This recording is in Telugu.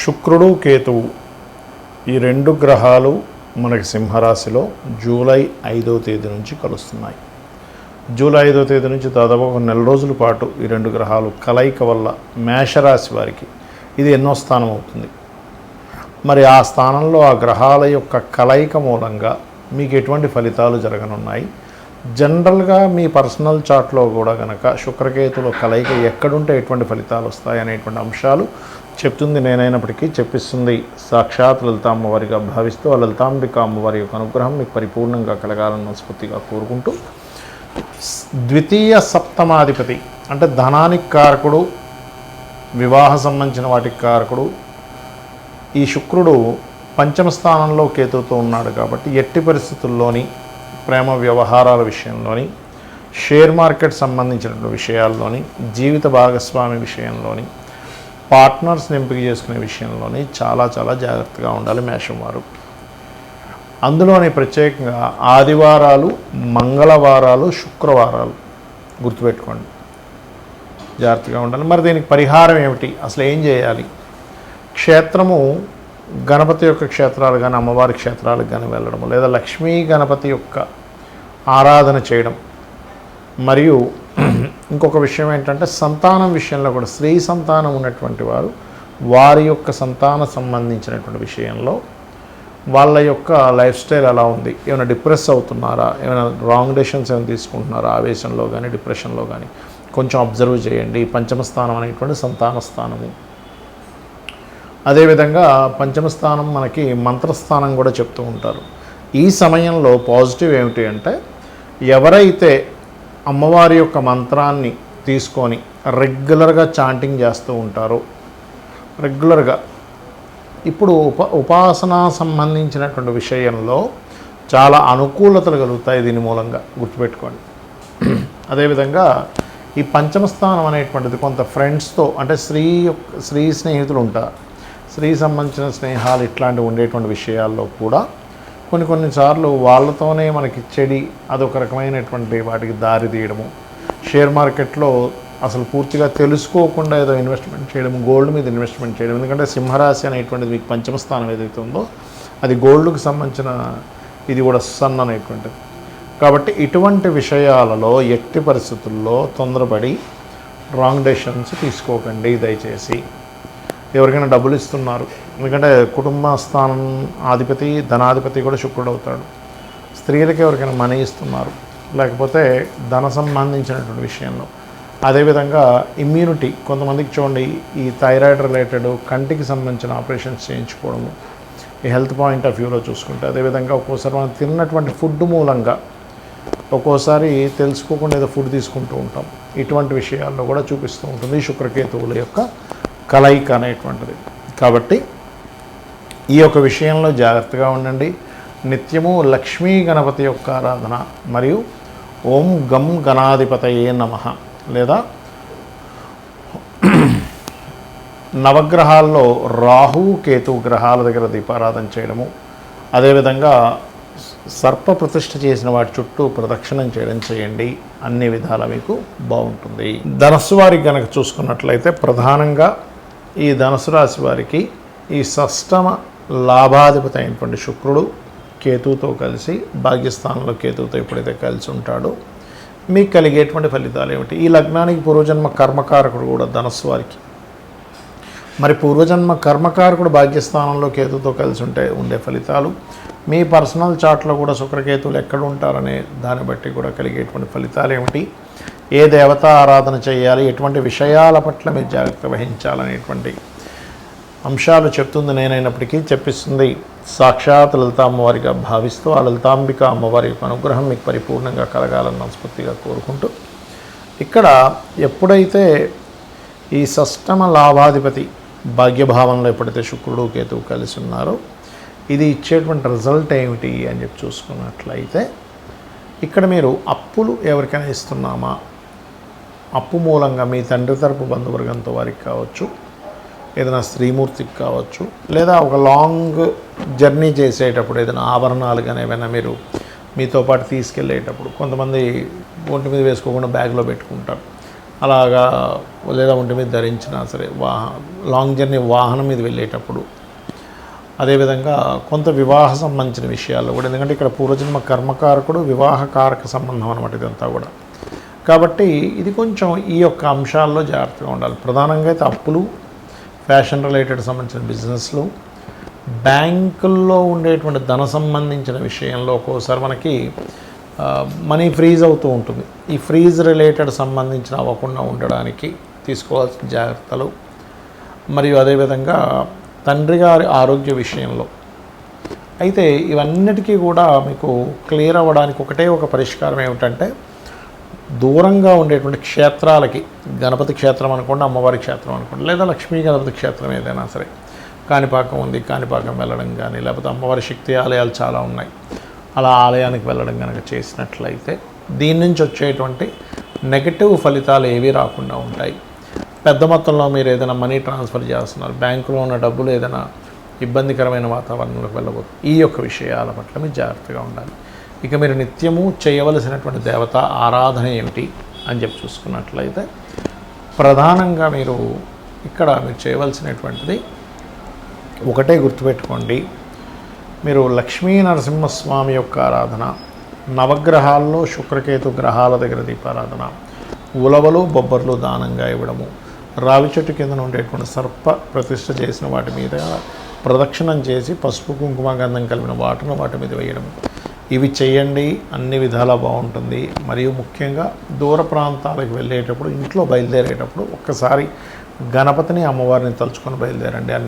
శుక్రుడు కేతువు ఈ రెండు గ్రహాలు మనకి సింహరాశిలో జూలై 5వ తేదీ నుంచి కలుస్తున్నాయి. జూలై 5వ తేదీ నుంచి దాదాపు ఒక నెల రోజుల పాటు ఈ రెండు గ్రహాలు కలయిక వల్ల మేషరాశి వారికి ఇది ఎన్నో స్థానం అవుతుంది. మరి ఆ స్థానంలో ఆ గ్రహాల యొక్క కలయిక మూలంగా మీకు ఎటువంటి ఫలితాలు జరగనున్నాయి, జనరల్గా మీ పర్సనల్ చార్ట్లో కూడా కనుక శుక్రకేతుల కలయిక ఎక్కడుంటే ఎటువంటి ఫలితాలు వస్తాయి అనేటువంటి అంశాలు చెప్తుంది నేనైనప్పటికీ చెప్పిస్తుంది సాక్షాత్ లలిత అమ్మవారిగా భావిస్తూ ఆ లలితాంబిక అమ్మవారి యొక్క అనుగ్రహం మీకు పరిపూర్ణంగా కలగాలని మనస్ఫూర్తిగా కోరుకుంటూ, ద్వితీయ సప్తమాధిపతి అంటే ధనానికి కారకుడు, వివాహ సంబంధించిన వాటికి కారకుడు ఈ శుక్రుడు పంచమ స్థానంలో కేతువుతో ఉన్నాడు. కాబట్టి ఎట్టి పరిస్థితుల్లోని ప్రేమ వ్యవహారాల విషయంలోని, షేర్ మార్కెట్ సంబంధించినటువంటి విషయాల్లోని, జీవిత భాగస్వామి విషయంలోని, పార్ట్నర్స్ని ఎంపిక చేసుకునే విషయంలోని చాలా జాగ్రత్తగా ఉండాలి మేషం వారు. అందులోని ప్రత్యేకంగా ఆదివారాలు, మంగళవారాలు, శుక్రవారాలు గుర్తుపెట్టుకోండి, జాగ్రత్తగా ఉండాలి. మరి దీనికి పరిహారం ఏమిటి, అసలు ఏం చేయాలి? క్షేత్రము గణపతి యొక్క క్షేత్రాలు కానీ అమ్మవారి క్షేత్రాలకు కానీ వెళ్ళడము, లేదా లక్ష్మీ గణపతి యొక్క ఆరాధన చేయడం. మరియు ఇంకొక విషయం ఏంటంటే సంతానం విషయంలో కూడా స్త్రీ సంతానం ఉన్నటువంటి వారు వారి యొక్క సంతాన సంబంధించినటువంటి విషయంలో వాళ్ళ యొక్క లైఫ్ స్టైల్ ఎలా ఉంది, ఏమైనా డిప్రెస్ అవుతున్నారా, ఏమైనా రాంగ్ డెసిషన్స్ ఏమైనా తీసుకుంటున్నారా, ఆవేశంలో కానీ డిప్రెషన్లో కానీ కొంచెం అబ్జర్వ్ చేయండి. పంచమ స్థానం అనేటువంటి సంతాన స్థానము. అదేవిధంగా పంచమ స్థానం మనకి మంత్రస్థానం కూడా చెప్తూ ఉంటారు. ఈ సమయంలో పాజిటివ్ ఏమిటి అంటే ఎవరైతే అమ్మవారి యొక్క మంత్రాన్ని తీసుకొని రెగ్యులర్గా చాంటింగ్ చేస్తూ ఉంటారో, రెగ్యులర్గా ఇప్పుడు ఉపాసన సంబంధించినటువంటి విషయంలో చాలా అనుకూలతలు కలుగుతాయి దీని మూలంగా, గుర్తుపెట్టుకోండి. అదేవిధంగా ఈ పంచమ స్థానం అనేటువంటిది కొంత ఫ్రెండ్స్తో అంటే స్త్రీ స్నేహితులు ఉంటారు, స్త్రీ సంబంధించిన స్నేహాలు ఇట్లాంటివి ఉండేటువంటి విషయాల్లో కూడా కొన్నిసార్లు వాళ్ళతోనే మనకి చెడి అదొక రకమైనటువంటి వాటికి దారి తీయడము, షేర్ మార్కెట్లో అసలు పూర్తిగా తెలుసుకోకుండా ఏదో ఇన్వెస్ట్మెంట్ చేయడం, గోల్డ్ మీద ఇన్వెస్ట్మెంట్ చేయడం. ఎందుకంటే సింహరాశి అనేటువంటిది మీకు పంచమ స్థానం ఏదైతే ఉందో అది గోల్డ్కి సంబంధించిన ఇది కూడా సన్ అనేటువంటిది. కాబట్టి ఇటువంటి విషయాలలో ఎట్టి పరిస్థితుల్లో తొందరపడి రాంగ్ డెసిషన్స్ తీసుకోకండి దయచేసి. ఎవరికైనా డబ్బులు ఇస్తున్నారు, ఎందుకంటే కుటుంబ స్థానం అధిపతి ధనాధిపతి కూడా శుక్రుడు అవుతాడు. స్త్రీలకి ఎవరికైనా మనీ ఇస్తున్నారు, లేకపోతే ధన సంబంధించినటువంటి విషయంలో. అదేవిధంగా ఇమ్యూనిటీ, కొంతమందికి చూడండి ఈ థైరాయిడ్ రిలేటెడ్ కంటికి సంబంధించిన ఆపరేషన్స్ చేయించుకోవడము, ఈ హెల్త్ పాయింట్ ఆఫ్ వ్యూలో చూసుకుంటే. అదేవిధంగా ఒక్కోసారి మనం తిన్నటువంటి ఫుడ్ మూలంగా ఒక్కోసారి తెలుసుకోకుండా ఏదో ఫుడ్ తీసుకుంటూ ఉంటాం. ఇటువంటి విషయాల్లో కూడా చూపిస్తూ ఉంటుంది శుక్రకేతువుల యొక్క కలయిక అనేటువంటిది. కాబట్టి ఈ యొక్క విషయంలో జాగ్రత్తగా ఉండండి. నిత్యము లక్ష్మీ గణపతి యొక్క ఆరాధన మరియు ఓం గం గణాధిపతయే నమః లేదా నవగ్రహాల్లో రాహు కేతు గ్రహాల దగ్గర దీపారాధన చేయడము, అదేవిధంగా సర్ప ప్రతిష్ఠ చేసిన వాటి చుట్టూ ప్రదక్షిణం చేయడం చేయండి. అన్ని విధాలా మీకు బాగుంటుంది. ధనస్సు వారికి కనుక చూసుకున్నట్లయితే ప్రధానంగా ఈ ధనుసు రాశి వారికి ఈ షష్టమ లాభాధిపతి అయినటువంటి శుక్రుడు కేతువుతో కలిసి భాగ్యస్థానంలో కేతువుతో ఎప్పుడైతే కలిసి ఉంటాడో మీకు కలిగేటువంటి ఫలితాలు ఏమిటి? ఈ లగ్నానికి పూర్వజన్మ కర్మకారకుడు కూడా ధనుసు వారికి. మరి పూర్వజన్మ కర్మకారకుడు భాగ్యస్థానంలో కేతువుతో కలిసి ఉండే ఫలితాలు, మీ పర్సనల్ చార్ట్లో కూడా శుక్రకేతువులు ఎక్కడ ఉంటారనే దాన్ని బట్టి కూడా కలిగేటువంటి ఫలితాలు ఏమిటి, ఏ దేవతా ఆరాధన చేయాలి, ఎటువంటి విషయాల పట్ల మీరు జాగ్రత్త వహించాలనేటువంటి అంశాలు చెప్తుంది నేనైనప్పటికీ చెప్పిస్తుంది సాక్షాత్ లలిత అమ్మవారిగా భావిస్తూ ఆ లలితాంబిక అమ్మవారి యొక్క అనుగ్రహం మీకు పరిపూర్ణంగా కలగాలని మనస్ఫూర్తిగా కోరుకుంటూ, ఇక్కడ ఎప్పుడైతే ఈ షష్టమ లాభాధిపతి భాగ్యభావంలో ఎప్పుడైతే శుక్రుడు కేతువు కలిసి ఉన్నారో ఇది ఇచ్చేటువంటి రిజల్ట్ ఏమిటి అని చెప్పి చూసుకున్నట్లయితే, ఇక్కడ మీరు అప్పులు ఎవరికైనా ఇస్తున్నామా, అప్పు మూలంగా మీ తండ్రి తరపు బంధువర్గంతో వారికి కావచ్చు, ఏదైనా స్త్రీమూర్తికి కావచ్చు, లేదా ఒక లాంగ్ జర్నీ చేసేటప్పుడు ఏదైనా ఆభరణాలు కానీ ఏమైనా మీరు మీతో పాటు తీసుకెళ్ళేటప్పుడు కొంతమంది ఒంటి మీద వేసుకోకుండా బ్యాగ్లో పెట్టుకుంటారు. అలాగా లేదా ఒంటి మీద ధరించినా సరే, లాంగ్ జర్నీ వాహనం మీద వెళ్ళేటప్పుడు, అదేవిధంగా కొంత వివాహ సంబంధించిన విషయాల్లో కూడా, ఎందుకంటే ఇక్కడ పూర్వజన్మ కర్మకారకుడు వివాహకారక సంబంధం అనమాట ఇదంతా కూడా. కాబట్టి ఇది కొంచెం ఈ యొక్క అంశాల్లో జాగ్రత్తగా ఉండాలి. ప్రధానంగా అయితే అప్పులు, ఫ్యాషన్ రిలేటెడ్ సంబంధించిన బిజినెస్లు, బ్యాంకుల్లో ఉండేటువంటి ధన సంబంధించిన విషయంలో ఒక్కోసారి మనకి మనీ ఫ్రీజ్ అవుతూ ఉంటుంది. ఈ ఫ్రీజ్ రిలేటెడ్ సంబంధించిన అవ్వకుండా ఉండడానికి తీసుకోవాల్సిన జాగ్రత్తలు, మరియు అదేవిధంగా తండ్రి గారి ఆరోగ్య విషయంలో అయితే ఇవన్నిటికీ కూడా మీకు క్లియర్ అవ్వడానికి ఒకటే ఒక పరిష్కారం ఏమిటంటే, దూరంగా ఉండేటువంటి క్షేత్రాలకి, గణపతి క్షేత్రం అనుకోండి, అమ్మవారి క్షేత్రం అనుకోండి, లేదా లక్ష్మీ గణపతి క్షేత్రం ఏదైనా సరే, కాణిపాకం ఉంది, కాణిపాకం వెళ్ళడం కానీ, లేకపోతే అమ్మవారి శక్తి ఆలయాలు చాలా ఉన్నాయి, అలా ఆలయానికి వెళ్ళడం కనుక చేసినట్లయితే దీని నుంచి వచ్చేటువంటి నెగటివ్ ఫలితాలు ఏవి రాకుండా ఉంటాయి. పెద్ద మొత్తంలో మీరు ఏదైనా మనీ ట్రాన్స్ఫర్ చేస్తున్నారు, బ్యాంకులో ఉన్న డబ్బులు ఏదైనా ఇబ్బందికరమైన వాతావరణంలోకి వెళ్ళబోతుంది. ఈ యొక్క విషయాల పట్ల మీరు జాగ్రత్తగా ఉండాలి. ఇక మీరు నిత్యము చేయవలసినటువంటి దేవత ఆరాధన ఏమిటి అని చెప్పి చూసుకున్నట్లయితే, ప్రధానంగా మీరు చేయవలసినటువంటిది ఒకటే గుర్తుపెట్టుకోండి. మీరు లక్ష్మీ నరసింహస్వామి యొక్క ఆరాధన, నవగ్రహాల్లో శుక్రకేతు గ్రహాల దగ్గర దీపారాధన, ఉలవలు బొబ్బర్లు దానంగా ఇవ్వడము, రావి చెట్టు కింద ఉండేటువంటి సర్ప ప్రతిష్ఠ చేసిన వాటి మీద ప్రదక్షిణం చేసి పసుపు కుంకుమ గంధం కలిపిన వాటి మీద వేయడం, ఇవి చేయండి. అన్ని విధాలా బాగుంటుంది. మరియు ముఖ్యంగా దూర ప్రాంతాలకు వెళ్ళేటప్పుడు, ఇంట్లో బయలుదేరేటప్పుడు ఒక్కసారి గణపతిని, అమ్మవారిని తలుచుకొని బయలుదేరండి.